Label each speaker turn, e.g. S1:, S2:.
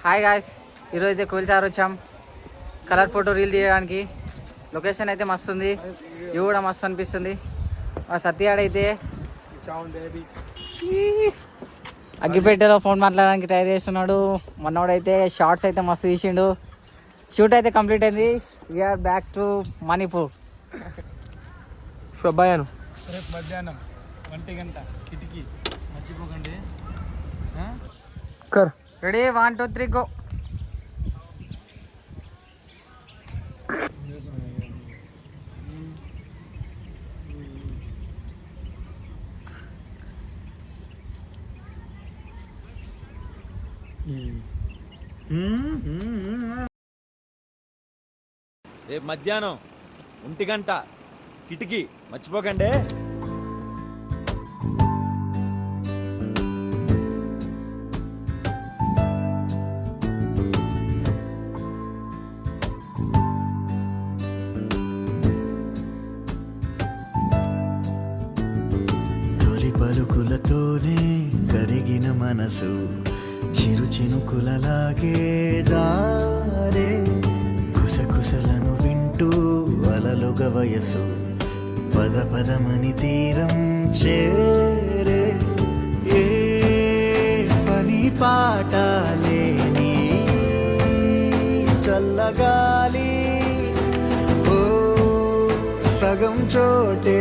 S1: Hi guys, ఈరోజు అయితే కోల్చారు వచ్చాం కలర్ ఫోటో రీల్ తీయడానికి. లొకేషన్ అయితే మస్తు ఉంది, వ్యూ కూడా మస్తు అనిపిస్తుంది. మా సత్యాడైతే అగ్గిపెట్టెలో ఫోన్ మాట్లాడడానికి ట్రై చేస్తున్నాడు. మొన్నోడైతే షార్ట్స్ అయితే మస్తు తీసిండు. షూట్ అయితే కంప్లీట్ అయింది. We're back to Manipur.
S2: శుభాయాను
S3: రేపు మధ్యాహ్నం 1 గంట కిటికీ మర్చిపోకండి.
S2: కర్
S1: రెడీ 1 2 3 గో.
S4: రేపు మధ్యాహ్నం 1 గంట కిటికీ మర్చిపోకండి.
S5: తొలి పలుకులతోనే కరిగిన మనసు చిరు చినుకులలాగే జారే, కుసకుసలను వింటూ అలలుగ వయసు పద పదమని తీరం చేరే. ఏ పని పాట లేని చల్లగాలి ఓ సగం చోటే